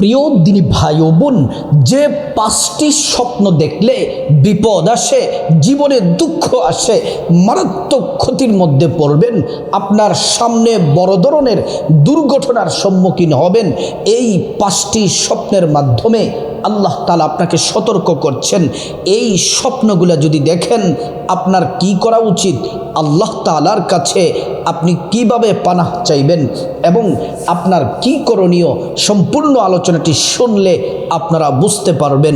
প্রিয় দিনী ভাই ও বোন, যে 5টি স্বপ্ন দেখলে বিপদ আসে, জীবনে দুঃখ আসে, মারাত্মক ক্ষতির মধ্যে পড়বেন, আপনার সামনে বড় ধরনের দুর্ঘটনার সম্মুখীন হবেন, এই 5টি স্বপ্নের মাধ্যমে আল্লাহ তাআলা আপনাকে সতর্ক করছেন। এই স্বপ্নগুলো যদি দেখেন আপনার কি করা উচিত, আল্লাহ তাআলার কাছে আপনি কিভাবে পানাহ চাইবেন এবং আপনার কি করণীয়, সম্পূর্ণ আলোচনাটি শুনলে আপনারা বুঝতে পারবেন।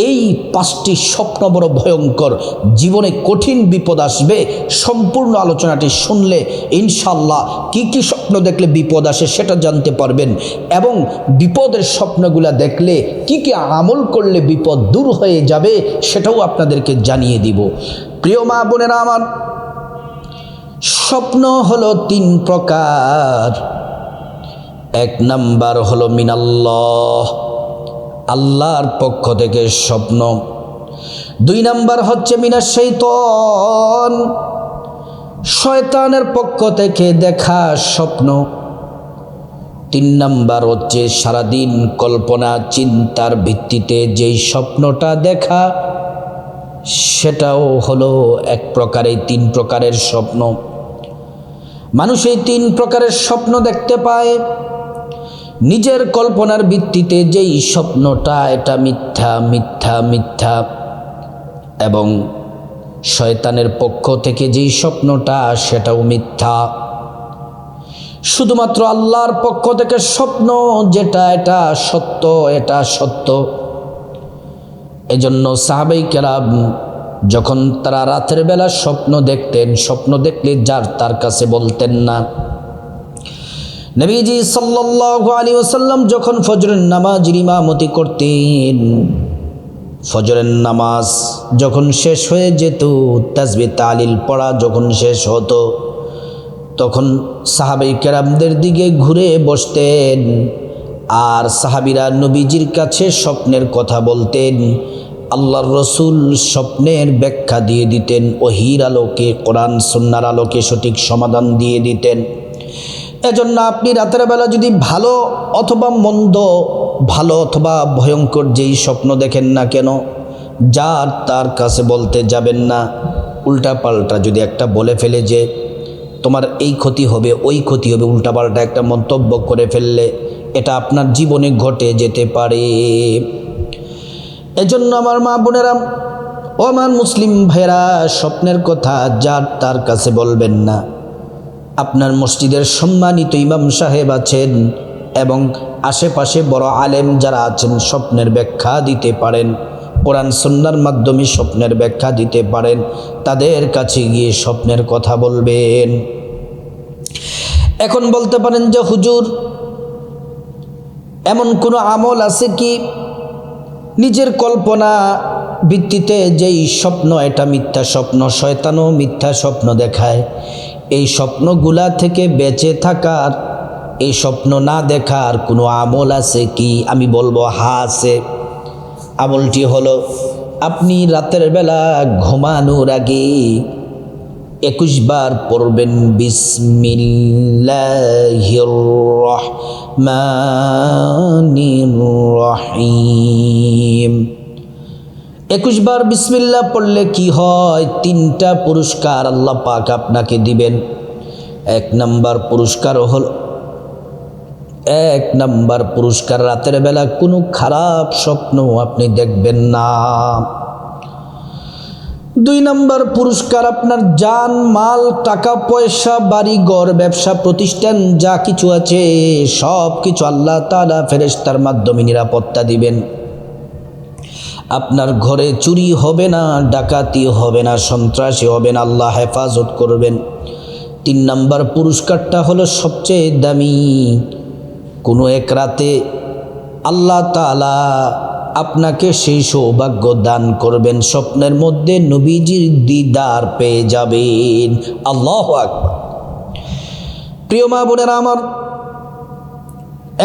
এই 5টি স্বপ্ন বড় ভয়ঙ্কর, জীবনে কঠিন বিপদ আসবে। সম্পূর্ণ আলোচনাটি শুনলে ইনশাআল্লাহ কি কি স্বপ্ন দেখলে বিপদ আসে সেটা জানতে পারবেন এবং বিপদের স্বপ্নগুলো দেখলে কি কি আমল করলে বিপদ দূর হয়ে যাবে সেটাও আপনাদেরকে জানিয়ে দিব। প্রিয় মা বোনেরা আমার, স্বপ্ন হলো 3 প্রকার। 1 নাম্বার হলো মিনাল্লাহ, আল্লাহর পক্ষ থেকে স্বপ্ন। 2 নাম্বার হচ্ছে মিনাশ শাইতান, শয়তানের পক্ষ থেকে দেখা স্বপ্ন। 3 নাম্বার হচ্ছে সারাদিন কল্পনা চিন্তার ভিত্তিতে যেই স্বপ্নটা দেখা, সেটাও হলো এক প্রকারের 3 প্রকারের স্বপ্ন। মানুষ এই 3 প্রকারের স্বপ্ন দেখতে পায়। নিজের কল্পনার ভিত্তিতে যেই স্বপ্নটা, এটা মিথ্যা মিথ্যা মিথ্যা, এবং শয়তানের পক্ষ থেকে যেই স্বপ্নটা সেটাও মিথ্যা। শুধুমাত্র আল্লাহর পক্ষ থেকে স্বপ্ন যেটা, এটা সত্য, এটা সত্য। এজন্য সাহাবায়ে কেরাম যখন তারা রাতের বেলা স্বপ্ন দেখতেন, স্বপ্ন দেখলে যার তার কাছে বলতেন না। নবীজি সাল্লাল্লাহু আলাইহি ওয়াসাল্লাম যখন ফজরের নামাজের ইমামতি করতেন, ফজরের নামাজ যখন শেষ হয়ে যেত, তাসবিহ তাহলিল পড়া যখন শেষ হতো, তখন সাহাবায়ে কেরামদের দিকে ঘুরে বসতেন আর সাহাবীরা নবীজির কাছে স্বপ্নের কথা বলতেন। আল্লাহর রসুল স্বপ্নের ব্যাখ্যা দিয়ে দিতেন, ওহীর আলোকে, কোরআন সুন্নাহর আলোকে সঠিক সমাধান দিয়ে দিতেন। এজন্য আপনি রাতের বেলা যদি ভালো অথবা মন্দ, ভালো অথবা ভয়ঙ্কর যেই স্বপ্ন দেখেন না কেন, যার তার কাছে বলতে যাবেন না। উল্টা পাল্টা যদি একটা বলে ফেলে যে তোমার এই ক্ষতি হবে, ওই ক্ষতি হবে, উল্টা পাল্টা একটা মন্তব্য করে ফেললে এটা আপনার জীবনে ঘটে যেতে পারে। এজন্য আমার মা বোনেরা ও আমার মুসলিম ভাইরা, স্বপ্নের কথা যার তার কাছে বলবেন না। আপনার মসজিদের সম্মানিত ইমাম সাহেব আছেন এবং আশেপাশে বড় আলেম যারা আছেন, স্বপ্নের ব্যাখ্যা দিতে পারেন, কোরআন সুন্নাহর মাধ্যমে স্বপ্নের ব্যাখ্যা দিতে পারেন, তাদের কাছে গিয়ে স্বপ্নের কথা বলবেন। এখন বলতে পারেন যে হুজুর, এমন কোনো আমল আছে কি নিজের কল্পনা ভিত্তিতে যেই স্বপ্ন, এটা মিথ্যা স্বপ্ন, শয়তানও মিথ্যা স্বপ্ন দেখায়, এই স্বপ্নগুলা থেকে বেঁচে থাকার, এই স্বপ্ন না দেখার কোনো আমল আছে কি? আমি বলবো হ্যাঁ আছে। আমলটি হলো, আপনি রাতের বেলা ঘুমানোর আগে 21 বার পড়বেন বিসমিল্লাহির রহমানির রহিম। 21 বার বিসমিল্লাহ পড়লে কি হয়? 3টা পুরস্কার আল্লাহ পাক আপনাকে দিবেন। 1 নাম্বার পুরস্কার হল, 1 নাম্বার পুরস্কার, রাতের বেলা কোনো খারাপ স্বপ্ন আপনি দেখবেন না। 2 নাম্বার পুরস্কার, আপনার জান মাল, টাকা পয়সা, বাড়ি ঘর, ব্যবসা প্রতিষ্ঠান যা কিছু আছে সব কিছু আল্লাহ তাআলা ফেরেশতার মাধ্যমে নিরাপত্তা দিবেন। আপনার ঘরে চুরি হবে না, ডাকাতি হবে না, সন্ত্রাসী হবে না, আল্লাহ হেফাজত করবেন। 3 নাম্বার পুরস্কারটা হলো সবচেয়ে দামি। কোনো এক রাতে আল্লাহ তাআলা আপনাকে সেই সৌভাগ্য দান করবেন, স্বপ্নের মধ্যে নবীজির দিদার পেয়ে যাবেন। আল্লাহু আকবার। প্রিয় মা বোনেরা আমার,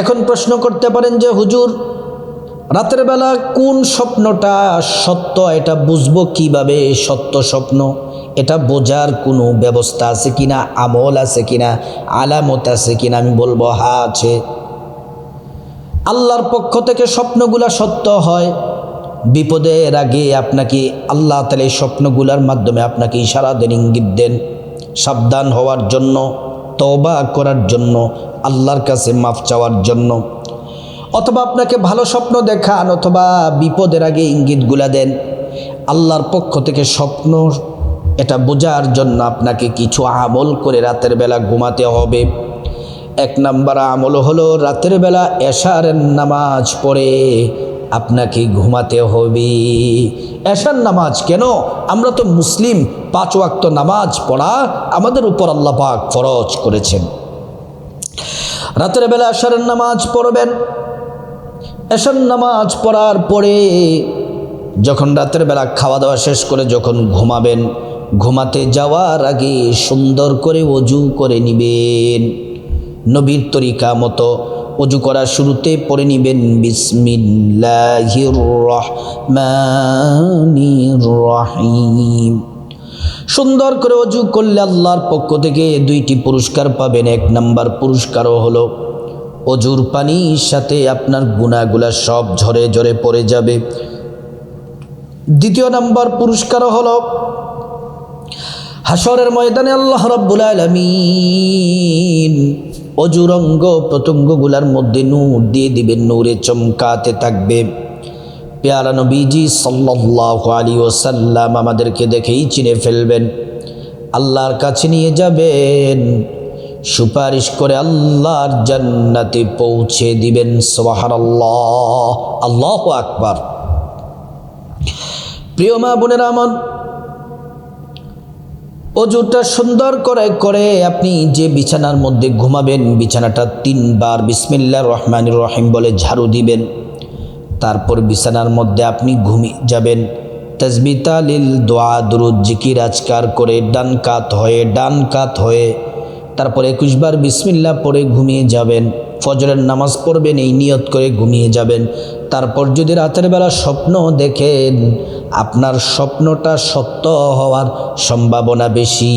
এখন প্রশ্ন করতে পারেন যে হুজুর, রাতের বেলা কোন স্বপ্নটা সত্য, এটা বুঝবো কিভাবে সত্য স্বপ্ন? এটা বোঝার কোনো ব্যবস্থা আছে কিনা, আমল আছে কিনা, আলামত আছে কিনা? আমি বলবো হ্যাঁ আছে। আল্লাহর পক্ষ থেকে স্বপ্নগুলা সত্য হয়। বিপদের আগে আপনাকে আল্লাহ তাআলা এই স্বপ্নগুলার মাধ্যমে আপনাকে ইশারা দেন, ইঙ্গিত দেন, সাবধান হওয়ার জন্য, তওবা করার জন্য, আল্লাহর কাছে মাফ চাওয়ার জন্য। অথবা আপনাকে ভালো স্বপ্ন দেখান, অথবা বিপদের আগে ইঙ্গিতগুলা দেন। আল্লাহর পক্ষ থেকে স্বপ্ন এটা বোঝার জন্য আপনাকে কিছু আমল করে রাতের বেলা ঘুমাতে হবে। 1 নম্বর আমল হলো রাতের বেলা এশার নামাজ পড়ে আপনাকে ঘুমাতে হবে। এশার নামাজ কেন? আমরা তো মুসলিম, 5 ওয়াক্ত নামাজ পড়া আমাদের উপর আল্লাহ পাক ফরজ করেছেন। রাতের বেলা এশার নামাজ পড়বেন। এশার নামাজ পড়ার পরে যখন রাতের বেলা খাওয়া দাওয়া শেষ করে যখন ঘুমাবেন, ঘুমাতে যাওয়ার আগে সুন্দর করে ওযু করে নিবেন। নবীর তরিকা মতো ওযু করার শুরুতে পড়ে নিবেন বিসমিল্লাহির রহমানির রহিম। সুন্দর করে ওযু করলে আল্লাহর পক্ষ থেকে 2টি পুরস্কার পাবেন। 1 নম্বর পুরস্কারও হলো ওযুর পানির সাথে আপনার গুনাহগুলা সব ঝরে ঝরে পড়ে যাবে। 2য় নম্বর পুরস্কারও হলো হাসরের ময়দানে আল্লাহ রাব্বুল আলামিন ওযুর অঙ্গ প্রত্যঙ্গগুলার মধ্যে নূর দিয়ে দিবেন, নূরে চমকাতে থাকবে। পেয়ারা নবীজি সাল্লাল্লাহু আলাইহি ওয়াসাল্লাম আমাদেরকে দেখেই চিনে ফেলবেন, আল্লাহর কাছে নিয়ে যাবেন, সুপারিশ করে আল্লাহর জান্নাতে পৌঁছে দিবেন। সুবহানাল্লাহ, আল্লাহু আকবার। প্রিয় মা বোনেরা আমার, ওযুটা সুন্দর করে করে আপনি যে বিছানার মধ্যে ঘুমাবেন, বিছানাটা 3 বার বিসমিল্লাহির রহমানির রহিম বলে ঝাড়ু দিবেন। তারপর বিছানার মধ্যে আপনি ঘুমিয়ে যাবেন। তাসবিহ তাহলিল দোয়া দুরূদ জিকির আজকার করে ডান কাত হয়ে তারপর 21 বার বিসমিল্লাহ পড়ে ঘুমিয়ে যাবেন। ফজরের নামাজ পড়বেন, এই নিয়ত করে ঘুমিয়ে যাবেন। তারপর যদি রাতের বেলা স্বপ্ন দেখেন, আপনার স্বপ্নটা সত্য হওয়ার সম্ভাবনা বেশি।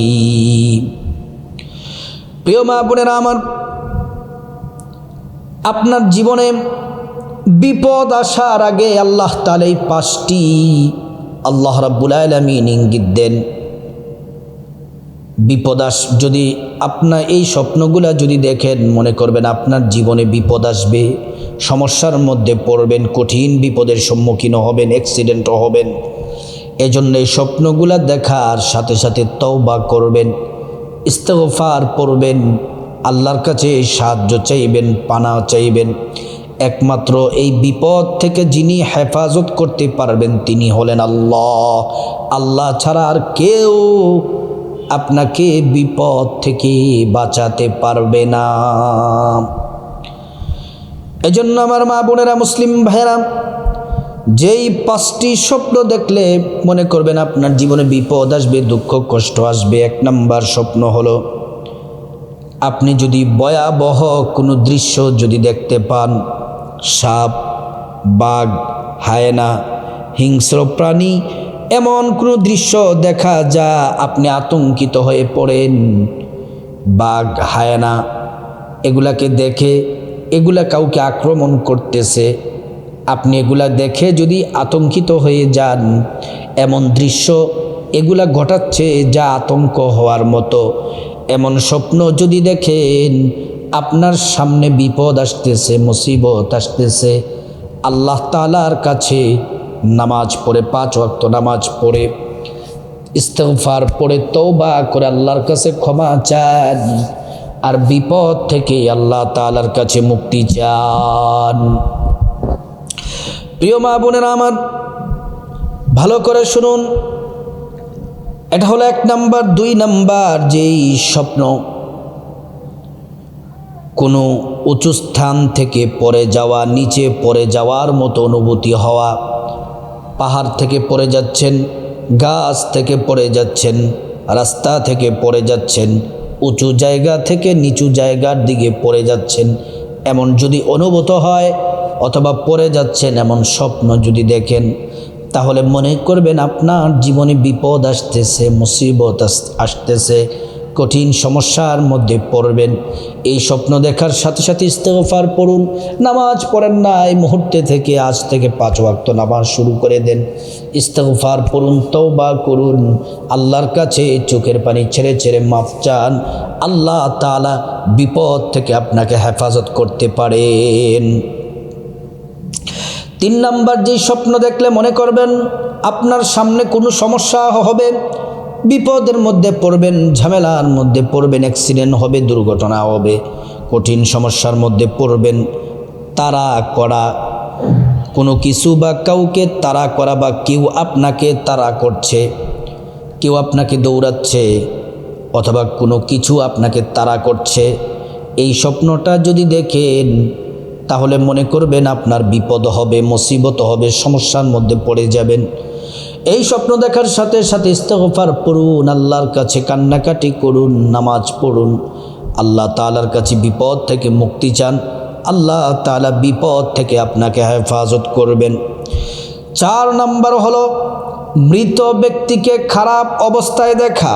প্রিয় মা বোনেরা আমার, আপনার জীবনে বিপদ আসার আগে আল্লাহ তাআলা এই 5টি আল্লাহ রাব্বুল আলামিন ইঙ্গিত দেন। বিপদ যদি আপনার এই স্বপ্নগুলা যদি দেখেন, মনে করবেন আপনার জীবনে বিপদ আসবে, সমস্যার মধ্যে পড়বেন, কঠিন বিপদের সম্মুখীন হবেন, অ্যাক্সিডেন্টও হবেন। এজন্য এই স্বপ্নগুলা দেখার সাথে সাথে তওবা করবেন, ইস্তিগফার পড়বেন, আল্লাহর কাছে সাহায্য চাইবেন, পানা চাইবেন। একমাত্র এই বিপদ থেকে যিনি হেফাজত করতে পারবেন তিনি হলেন আল্লাহ। আল্লাহ ছাড়া আর কেউ আপনাকে বিপদ থেকে বাঁচাতে পারবে না। এজন্য আমার মা বোনেরা, মুসলিম ভাইয়েরা, যেই 5টি স্বপ্ন দেখলে মনে করবেন আপনার জীবনে বিপদ আসবে, দুঃখ কষ্ট আসবে। 1 নম্বর স্বপ্ন হলো আপনি যদি ভয়াবহ কোনো দৃশ্য যদি দেখতে পান, সাপ, বাঘ, হায়না, হিংস্র প্রাণী, এমন কোনো দৃশ্য দেখা যা আপনি আতঙ্কিত হয়ে পড়েন। বাঘ, হায়না এগুলাকে দেখে এগুলা কাউকে আক্রমণ করতেছে, আপনি এগুলা দেখে যদি আতঙ্কিত হয়ে যান, এমন দৃশ্য এগুলা ঘটাচ্ছে যা আতঙ্ক হওয়ার মতো, এমন স্বপ্ন যদি দেখেন, আপনার সামনে বিপদ আসতেছে, মুসিবত আসতেছে, আল্লাহ তাআলার কাছে নামাজ পড়ে 5 ওয়াক্ত নামাজ পড়ে ইস্তিগফার পড়ে তওবা করে আল্লাহর কাছে ক্ষমা চান, আর বিপদ থেকে আল্লাহ তাআলার কাছে মুক্তি চান। প্রিয় মা বোনেরা আমার, ভালো করে শুনুন, এটা হলো 1 নাম্বার। 2 নাম্বার যেই স্বপ্ন, কোনো উঁচু স্থান থেকে পড়ে যাওয়া, নিচে পড়ে যাওয়ার মতো অনুভূতি হওয়া, পাহাড় থেকে পড়ে যাচ্ছেন, গাছ থেকে পড়ে যাচ্ছেন, রাস্তা থেকে পড়ে যাচ্ছেন, উঁচু জায়গা থেকে নিচু জায়গার দিকে পড়ে যাচ্ছেন, এমন যদি অনুভূত হয়, অথবা পড়ে যাচ্ছেন এমন স্বপ্ন যদি দেখেন, তাহলে মনে করবেন আপনার জীবনে বিপদ আসতেছে, মুসিবত আসতেছে, কঠিন সমস্যার মধ্যে পড়বেন। এই স্বপ্ন দেখার সাথে সাথে ইস্তেগফার পড়ুন। নামাজ পড়েন না, এই মুহূর্তে থেকে আজ থেকে 5 ওয়াক্ত নামাজ শুরু করে দেন। ইস্তেগফার পড়ুন, তওবা করুন, আল্লাহর কাছে চোখের পানি ছেড়ে ছেড়ে মাফ চান। আল্লাহ তাআলা বিপদ থেকে আপনাকে হেফাজত করতে পারেন। 3 নাম্বার, যেই স্বপ্ন দেখলে মনে করবেন আপনার সামনে কোনো সমস্যা হবে, বিপদের মধ্যে পড়বেন, ঝামেলার মধ্যে পড়বেন, অ্যাক্সিডেন্ট হবে, দুর্ঘটনা হবে, কঠিন সমস্যার মধ্যে পড়বেন, তাড়া করা কোনো কিছু বা কাউকে তাড়া করা, বা কেউ আপনাকে তাড়া করছে, কেউ আপনাকে দৌড়াচ্ছে, অথবা কোনো কিছু আপনাকে তাড়া করছে, এই স্বপ্নটা যদি দেখেন তাহলে মনে করবেন আপনার বিপদ হবে, মুসিবত হবে, সমস্যার মধ্যে পড়ে যাবেন। এই স্বপ্ন দেখার সাথে সাথে ইস্তেগফার পড়ুন, আল্লাহর কাছে কান্নাকাটি করুন, নামাজ পড়ুন, আল্লাহ তাআলার কাছে বিপদ থেকে মুক্তি চান। আল্লাহ তাআলা বিপদ থেকে আপনাকে হেফাজত করবেন। 4 নাম্বার হলো মৃত ব্যক্তিকে খারাপ অবস্থায় দেখা,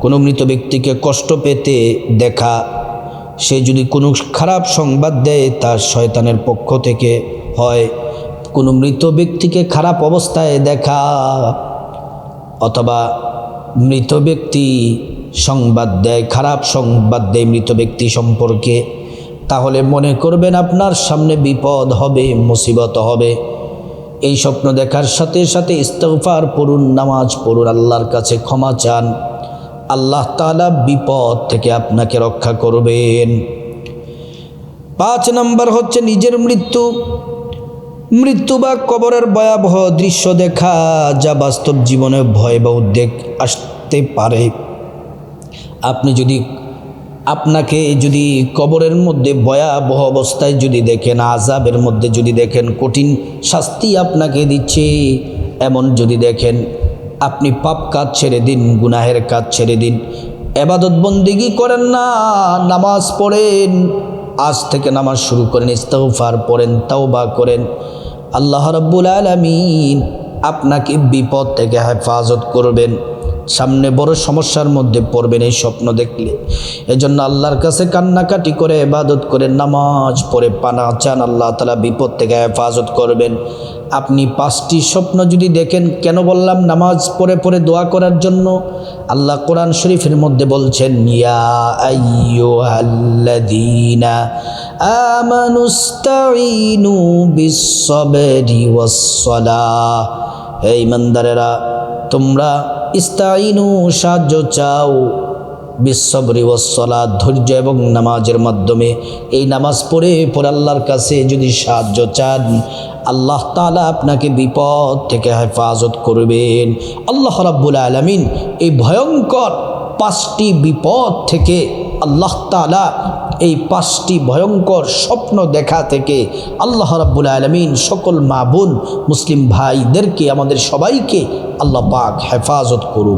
কোনো মৃত ব্যক্তিকে কষ্ট পেতে দেখা। সে যদি কোনো খারাপ সংবাদ দেয় তার শয়তানের পক্ষ থেকে হয়। কোনো মৃত ব্যক্তিকে খারাপ অবস্থায় দেখা, অথবা মৃত ব্যক্তি সংবাদ দেয়, খারাপ সংবাদ দেয় মৃত ব্যক্তি সম্পর্কে, তাহলে মনে করবেন আপনার সামনে বিপদ হবে, মুসিবত হবে। এই স্বপ্ন দেখার সাথে সাথে ইস্তেগফার পড়ুন, নামাজ পড়ুন, আল্লাহর কাছে ক্ষমা চান। আল্লাহ তাআলা বিপদ থেকে আপনাকে রক্ষা করবেন। 5 নাম্বার হচ্ছে নিজের মৃত্যু বা কবরের ভয়াবহ দৃশ্য দেখা, যা বাস্তব জীবনে ভয় বা উদ্বেগ আসতে পারে। আপনাকে যদি কবরের মধ্যে ভয়াবহ অবস্থায় যদি দেখেন, আযাবের মধ্যে যদি দেখেন, কঠিন শাস্তি আপনাকে দিচ্ছে, এমন যদি দেখেন, আপনি পাপ কাজ ছেড়ে দিন, গুনাহের কাজ ছেড়ে দিন, ইবাদত বন্দেগী করেন না, নামাজ পড়েন, আজ থেকে নামাজ শুরু করেন, ইস্তেগফার পড়েন, তাওবা করেন। আল্লাহ রাব্বুল আলামিন আপনাকে বিপদ থেকে হেফাজত করবেন। সামনে বড় সমস্যার মধ্যে পড়বেন এই স্বপ্ন দেখলে। এজন্য আল্লাহর কাছে কান্নাকাটি করে, ইবাদত করে, নামাজ পড়ে পানা চান, আল্লাহ তাআলা বিপদ থেকে হেফাজত করবেন। আপনি 5টি স্বপ্ন যদি দেখেন, কেন বললাম নামাজ পড়ে পড়ে দোয়া করার জন্য? আল্লাহ কোরআন শরীফের মধ্যে বলছেন, ইয়া আইয়ুহাল্লাযীনা আমানুস্তাঈনু বিস-সাবরি ওয়াস-সালাহ। হে ঈমানদারেরা, তোমরা ইস্তাঈনু সাহায্য চাও, বিস-সাবরি ওয়াস-সালাহ ধৈর্য এবং নামাজের মাধ্যমে। এই নামাজ পড়ে পড়ে আল্লাহর কাছে যদি সাহায্য চান, আল্লাহ তাআলা আপনাকে বিপদ থেকে হেফাজত করবেন। আল্লাহ রাব্বুল আলামিন এই ভয়ঙ্কর 5টি বিপদ থেকে, আল্লাহ তাআলা এই 5টি ভয়ঙ্কর স্বপ্ন দেখা থেকে আল্লাহ রাব্বুল আলামিন সকল মা বোন মুসলিম ভাইদেরকে, আমাদের সবাইকে আল্লাহ পাক হেফাজত করুন।